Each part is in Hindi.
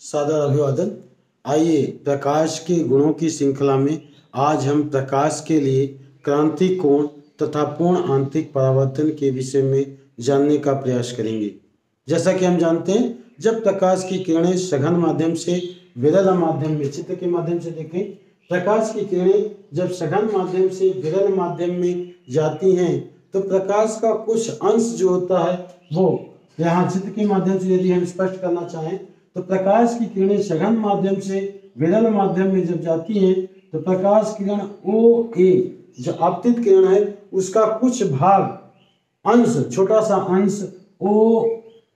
सादर अभिवादन। आइए प्रकाश के गुणों की श्रृंखला में आज हम प्रकाश के लिए क्रांति कोण तथा पूर्ण आंतरिक परावर्तन के विषय में जानने का प्रयास करेंगे। जैसा कि हम जानते हैं, जब प्रकाश की किरणें सघन माध्यम से विरल माध्यम में, चित्र के माध्यम से देखें, प्रकाश की किरणें जब सघन माध्यम से विरल माध्यम में जाती हैं तो प्रकाश का कुछ अंश जो होता है वो यहाँ चित्र के माध्यम से यदि हम स्पष्ट करना चाहें तो प्रकाश की किरणें सघन माध्यम से विरल माध्यम में जब जाती हैं तो प्रकाश किरण ओ ए जो आपतित किरण है उसका कुछ भाग अंश, छोटा सा अंश ओ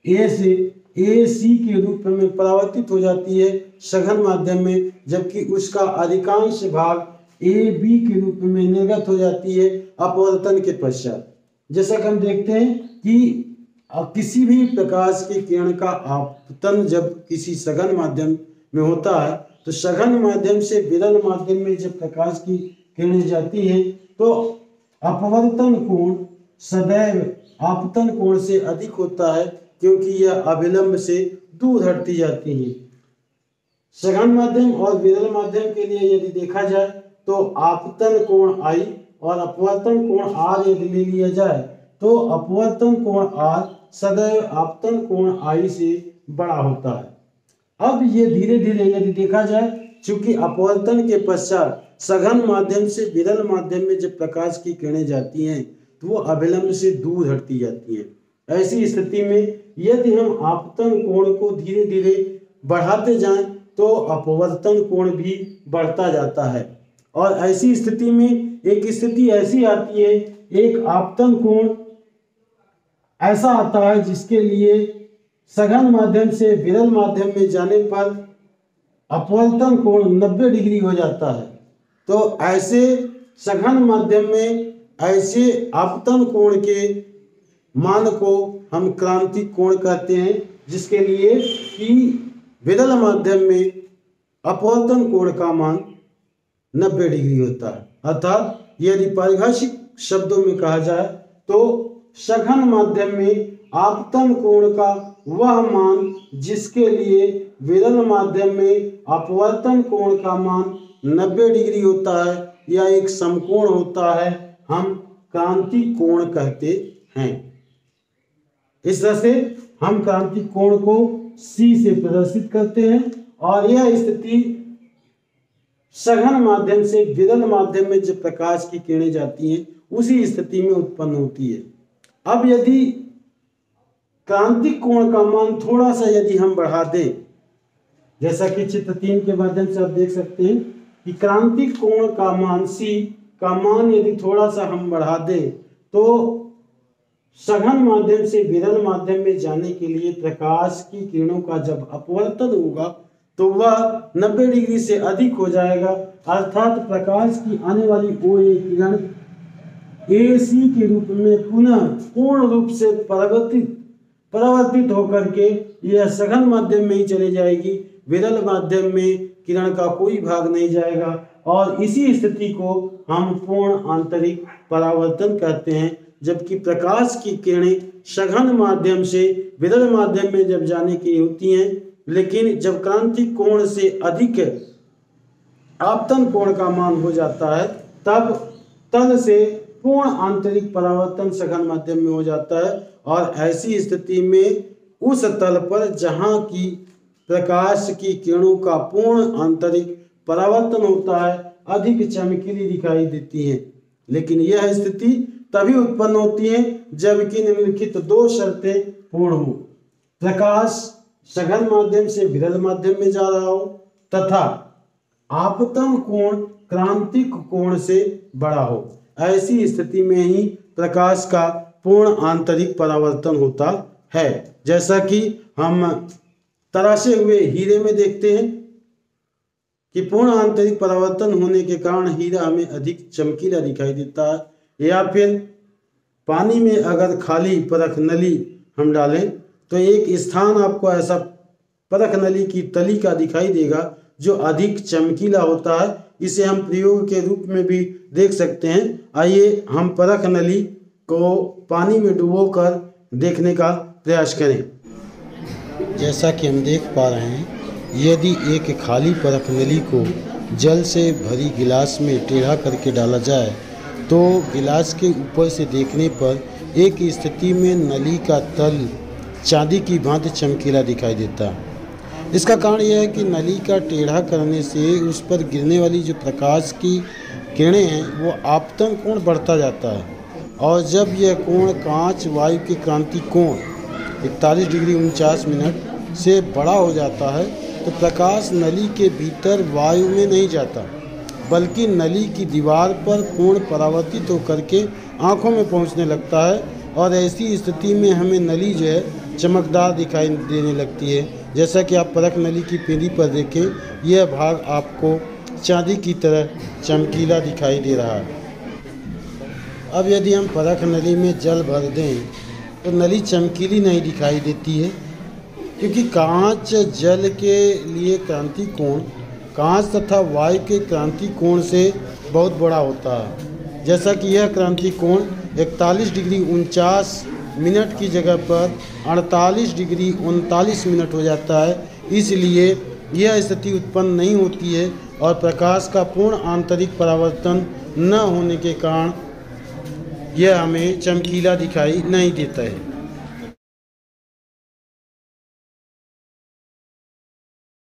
ए से ए सी के रूप में परावर्तित हो जाती है सघन माध्यम में, जबकि उसका अधिकांश भाग ए बी के रूप में निर्गत हो जाती है अपवर्तन के पश्चात। जैसा कि हम देखते हैं कि किसी भी प्रकाश की किरण का आपतन जब किसी सघन माध्यम में होता है तो सघन माध्यम से विरल माध्यम में जब प्रकाश की किरणें जाती हैं तो अपवर्तन कोण सदैव आपतन कोण से अधिक होता है, क्योंकि यह अविलंब से दूर हटती जाती हैं। सघन माध्यम और विरल माध्यम के लिए यदि देखा जाए तो आपतन कोण आई और अपवर्तन कोण आर यदि ले लिया जाए तो अपवर्तन कोण आर सदैव आपतन कोण आई से बड़ा होता है। अब ये धीरे धीरे यदि देखा जाए, चूंकि अपवर्तन के पश्चात सघन माध्यम से विरल माध्यम में जब प्रकाश की किरणें जाती हैं तो वो अविलंब से दूर हटती जाती हैं। ऐसी स्थिति में यदि हम आपतन कोण को धीरे धीरे बढ़ाते जाएं तो अपवर्तन कोण भी बढ़ता जाता है, और ऐसी स्थिति में एक स्थिति ऐसी आती है, एक आपतन कोण ऐसा आता है जिसके लिए सघन माध्यम से विरल माध्यम में जाने पर अपवर्तन कोण 90 डिग्री हो जाता है। तो ऐसे सघन माध्यम में ऐसे आपतन कोण के मान को हम क्रांतिक कोण कहते हैं, जिसके लिए कि विरल माध्यम में अपवर्तन कोण का मान 90 डिग्री होता है। अर्थात यदि पारिभाषिक शब्दों में कहा जाए तो सघन माध्यम में आपतन कोण का वह मान जिसके लिए विरल माध्यम में अपवर्तन कोण का मान 90 डिग्री होता है या एक समकोण होता है, हम क्रांतिक कोण कहते हैं। इस तरह से हम क्रांतिक कोण को C से प्रदर्शित करते हैं, और यह स्थिति सघन माध्यम से विरल माध्यम में जब प्रकाश की किरणें जाती हैं उसी स्थिति में उत्पन्न होती है। अब यदि क्रांतिक कोण का मान थोड़ा सा यदि हम बढ़ा दें, जैसा कि चित्र 3 के माध्यम से आप देख सकते हैं कि क्रांतिक कोण का मान C का मान यदि थोड़ा सा हम बढ़ा दें तो सघन माध्यम से विरल माध्यम में जाने के लिए प्रकाश की किरणों का जब अपवर्तन होगा तो वह 90 डिग्री से अधिक हो जाएगा। अर्थात प्रकाश की आने वाली OA किरण AC के रूप में पुनः पूर्ण रूप से परावर्तित होकर के यह सघन माध्यम में ही चली जाएगी, विरल माध्यम में किरण का कोई भाग नहीं जाएगा, और इसी स्थिति को हम पूर्ण आंतरिक परावर्तन कहते हैं। जबकि प्रकाश की किरणें सघन माध्यम से विरल माध्यम में जब जाने की होती हैं, लेकिन जब क्रांतिक कोण से अधिक आपतन कोण का मान हो जाता है तब तल से पूर्ण आंतरिक परावर्तन सघन माध्यम में हो जाता है, और ऐसी स्थिति में उस तल पर जहां की प्रकाश की किरणों का पूर्ण आंतरिक परावर्तन होता है अधिक चमकीली दिखाई देती हैं। लेकिन यह स्थिति तभी उत्पन्न होती है जबकि निम्नलिखित 2 शर्तें पूर्ण हो: प्रकाश सघन माध्यम से विरल माध्यम में जा रहा हो तथा आपतन कोण क्रांतिक कोण से बड़ा हो। ऐसी स्थिति में ही प्रकाश का पूर्ण आंतरिक परावर्तन होता है। जैसा कि हम तराशे हुए हीरे में देखते हैं कि पूर्ण आंतरिक परावर्तन होने के कारण हीरा हमें अधिक चमकीला दिखाई देता है, या फिर पानी में अगर खाली परख नली हम डालें तो एक स्थान आपको ऐसा परख नली की तली का दिखाई देगा जो अधिक चमकीला होता है। इसे हम प्रयोग के रूप में भी देख सकते हैं। आइए हम परख नली को पानी में डुबोकर देखने का प्रयास करें। जैसा कि हम देख पा रहे हैं यदि एक खाली परख नली को जल से भरी गिलास में टेढ़ा करके डाला जाए तो गिलास के ऊपर से देखने पर एक स्थिति में नली का तल चांदी की भांति चमकीला दिखाई देता है। इसका कारण यह है कि नली का टेढ़ा करने से उस पर गिरने वाली जो प्रकाश की किरणें हैं वो आपतन कोण बढ़ता जाता है, और जब यह कोण कांच वायु के क्रांति कोण 41 डिग्री 49 मिनट से बड़ा हो जाता है तो प्रकाश नली के भीतर वायु में नहीं जाता बल्कि नली की दीवार पर कोण परावर्तित होकर के आँखों में पहुँचने लगता है, और ऐसी स्थिति में हमें नली जो है चमकदार दिखाई देने लगती है। जैसा कि आप परख नली की पेंदी पर देखें, यह भाग आपको चांदी की तरह चमकीला दिखाई दे रहा है। अब यदि हम परख नली में जल भर दें तो नली चमकीली नहीं दिखाई देती है, क्योंकि कांच जल के लिए क्रांति कोण कांच तथा वायु के क्रांति कोण से बहुत बड़ा होता है। जैसा कि यह क्रांति कोण 41 डिग्री 49 मिनट की जगह पर 48 डिग्री 39 मिनट हो जाता है, इसलिए यह स्थिति उत्पन्न नहीं होती है और प्रकाश का पूर्ण आंतरिक परावर्तन न होने के कारण यह हमें चमकीला दिखाई नहीं देता है।